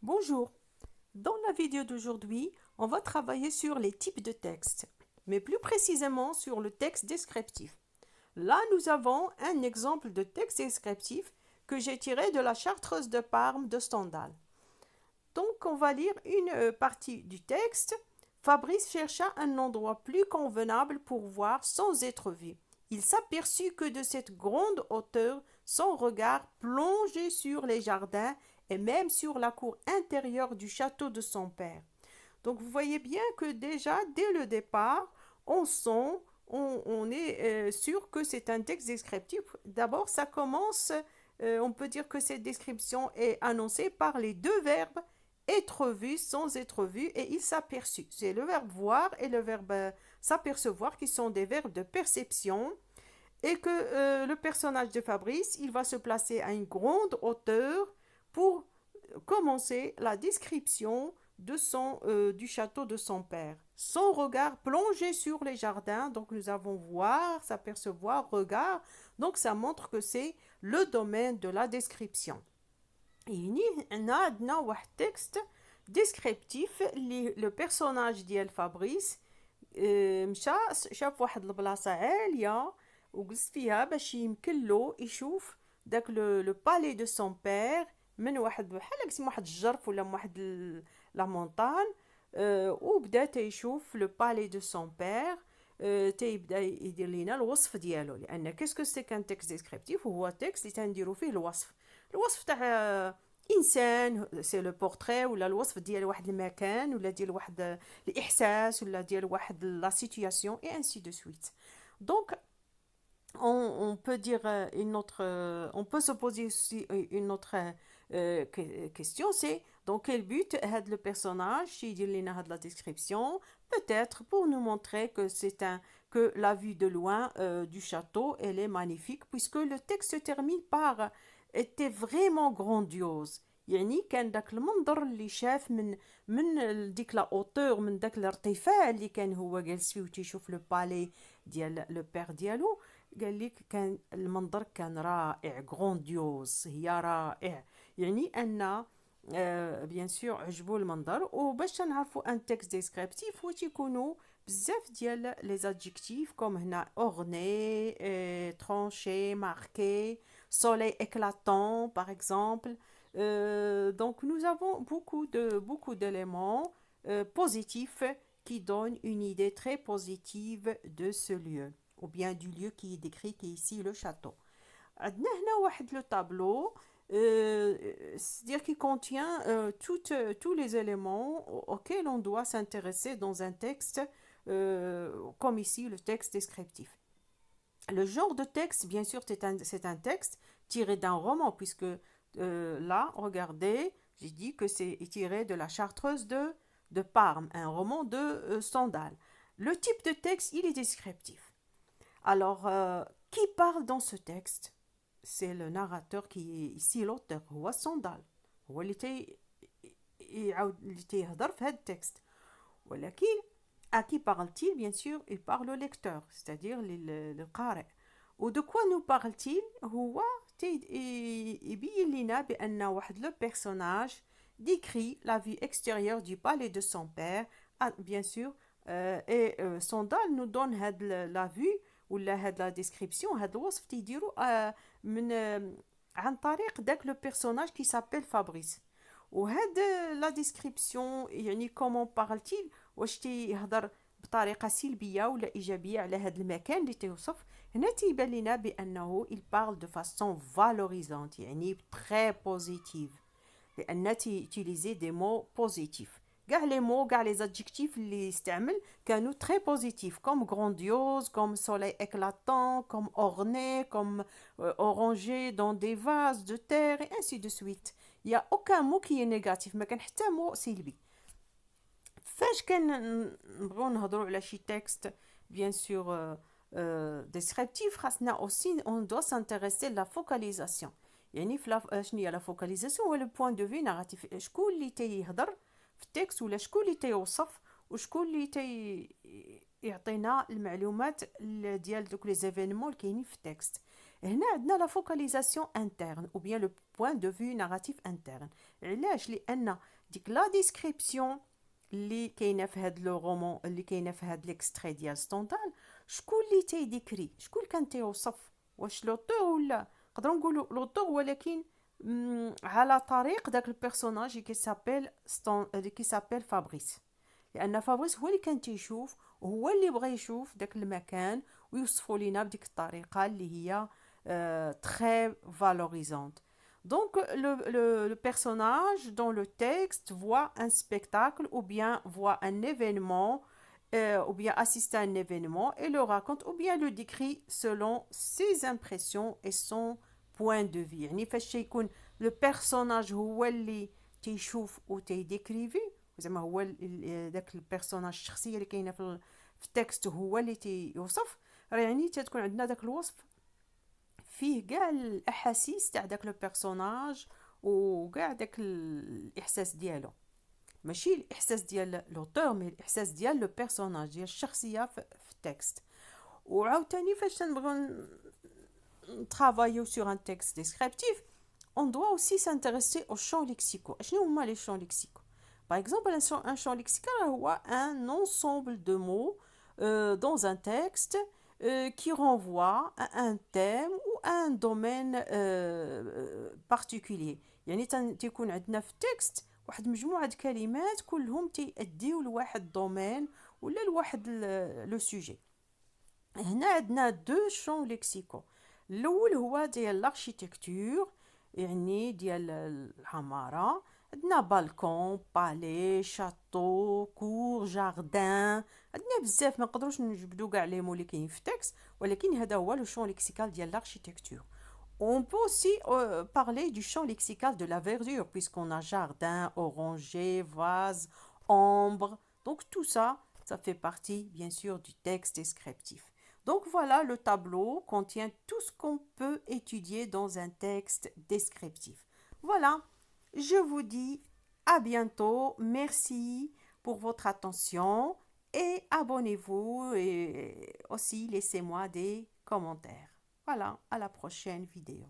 Bonjour, dans la vidéo d'aujourd'hui, on va travailler sur les types de textes, mais plus précisément sur le texte descriptif. Là, nous avons un exemple de texte descriptif que j'ai tiré de la Chartreuse de Parme de Stendhal. Donc, on va lire une partie du texte. Fabrice chercha un endroit plus convenable pour voir sans être vu. Il s'aperçut que de cette grande hauteur, son regard plongeait sur les jardins et même sur la cour intérieure du château de son père. Donc vous voyez bien que déjà, dès le départ, on sent, on est sûr que c'est un texte descriptif. D'abord, ça commence, on peut dire que cette description est annoncée par les deux verbes être vu sans être vu et il s'aperçut. C'est le verbe voir et le verbe s'apercevoir qui sont des verbes de perception et que le personnage de Fabrice, il va se placer à une grande hauteur pour commencer la description du château de son père. Son regard plongé sur les jardins, donc nous avons voir, s'apercevoir, regard, donc ça montre que c'est le domaine de la description. يعني هنا عندنا واحد تكست ديسكريبتيف اللي لو بيرسوناج ديال فابريس مشى شاف واحد البلاصه عاليه وجلس فيها باش يمكن له يشوف داك لو بالي دو سون بير من واحد بحال قسم واحد الجرف ولا من واحد لا مونطان وبدا تيشوف لو بالي دو سون بير تيبدا يدير لينا الوصف ديالو لان كاسكو سي كان تكست ديسكريبتيف وهو تكست اللي تنديرو فيه الوصف تاع انسان سي لو بورتري ولا الوصف ديال واحد المكان ولا ديال واحد الاحساس ولا ديال واحد لا سيتوياسيون اي انسي دو سويت دونك on peut dire on peut se poser aussi une autre question, c'est dans quel but aide le personnage, si il la description, peut-être pour nous montrer que la vue de loin du château, elle est magnifique, puisque le texte se termine par était vraiment grandiose. يعني كان داك المنظر اللي شاف من ديك لا اوتور من داك الارتفاع اللي كان هو جالس فيه وتيشوف لو بالي ديال لو بير ديالو قال لك كان المنظر كان رائع غرونديوز هي رائع يعني ان بيان سور عجبو المنظر وباش نعرفوا ان تكست ديسكريبتيف هو تيكونوا بزاف ديال لي زادجيكتيف كوم هنا اورني ترونشي ماركي soleil éclatant par exemple. Donc nous avons beaucoup d'éléments positifs qui donnent une idée très positive de ce lieu ou bien du lieu qui est décrit qui est ici le château. عندنا هنا واحد لو tableau c'est-à-dire qui contient tous les éléments auxquels on doit s'intéresser dans un texte comme ici le texte descriptif. Le genre de texte, bien sûr, c'est un texte tiré d'un roman, puisque là, regardez, j'ai dit que c'est tiré de la Chartreuse de Parme, un roman de Stendhal. Le type de texte, il est descriptif. Alors, qui parle dans ce texte? C'est le narrateur qui est ici l'auteur, هو Stendhal. هو اللي تيهضر في هذا التكست. ولكن à qui parle-t-il? Bien sûr, il parle au lecteur, c'est-à-dire le قارئ. Ou de quoi nous parle-t-il? هو يبين لنا بأن واحد le personnage décrit la vue extérieure du palais de son père, bien sûr, et Stendhal nous donne la vue ولا هاد la description هاد الوصف تيديرو من عن طريق داك لو بيرسوناج qui s'appelle Fabrice. وهاد لا ديسكريبسيون يعني كومون بارلتيل واش تيهضر بطريقه سلبيه ولا ايجابيه على هاد المكان اللي تيوصف هنا تيبان لنا بانه il parle de façon valorisante يعني très positive لان تيليزي دي مو بوزيتيف كاع لي مو كاع لي زادجيكتيف اللي استعمل كانوا très positifs comme grandiose comme soleil éclatant comme orné comme orangé dans des vases de terre et ainsi de suite. Il y a aucun mot qui est négatif ما كان حتى مو سلبي. فاش كنبغيو نهضروا على شي تكست bien sûr descriptif خاصنا aussi on doit s'intéresser à la focalisation يعني شنو هي لا فوكاليزاسيون هو لو بوين دو في ناراتيف شكون اللي تيهضر في التكست ولا شكون اللي تيوصف وشكون اللي يعطينا المعلومات ديال دوك لي زيفينمون اللي كاينين في التكست. هنا عندنا لا فوكاليزاسيون interne ou bien le point de vue narratif interne. علاش؟ لأن ديك لا ديسكريبسيون اللي كاينه في هاد لو رومون، اللي كاينه في هاد ليكستري ديال ستوندال، شكون اللي تيديكري، شكون كان تيوصف، واش لوطور ولا نقدروا نقولوا لوطور، ولكن على طريق داك البيرسوناج اللي كيسابيل فابريس، لان فابريس هو اللي كان تيشوف وهو اللي بغى يشوف داك المكان ويوصفوا لينا بديك الطريقه اللي هي très valorisante. Donc, le personnage dans le texte voit un spectacle ou bien voit un événement ou bien assiste à un événement et le raconte ou bien le décrit selon ses impressions et son point de vue. يعني فاش يكون le personnage هو اللي تيشوف وتيديكريفي، زعما هو داك البيرسوناج، الشخصيه اللي كاينه في التكست هو اللي تيوصف، يعني تتكون عندنا داك الوصف فيه كاع الاحاسيس تاع داك لو بيرسوناج وكاع داك الاحساس ديالو، ماشي الاحساس ديال لوتور مي الاحساس ديال لو بيرسوناج، ديال الشخصيه في التكست. وعاوتاني فاش تنبغيو نترافايو sur un texte descriptif, on doit aussi s'intéresser aux champs lexicaux. شنو هما les champs lexicaux? Par exemple, un champ lexical هو un ensemble de mots dans un texte qui renvoie à un thème ou à un domaine particulier. يعني تيكون عندنا في التكست واحد مجموعة كلمات كلهم تيأديو لواحد دومين ولا لواحد لو سوجي. هنا عندنا دو شون لكسيكو. الاول هو ديال الاركيتكتور، يعني ديال العمارة، عندنا بالكون، بالي، شاتو، كور، جاردان، عندنا بزاف ما نقدروش نجبدو كاع لي مو اللي كاين في التكست، ولكن هذا هو لو شون لكسيكال ديال الاركيتكتور. On peut aussi parler du champ lexical de la verdure, puisqu'on a jardin, oranger, vase, ombre. Donc tout ça, ça fait partie bien sûr du texte descriptif. Donc voilà, le tableau contient tout ce qu'on peut étudier dans un texte descriptif. Voilà, je vous dis à bientôt. Merci pour votre attention et abonnez-vous et aussi laissez-moi des commentaires. Voilà, à la prochaine vidéo.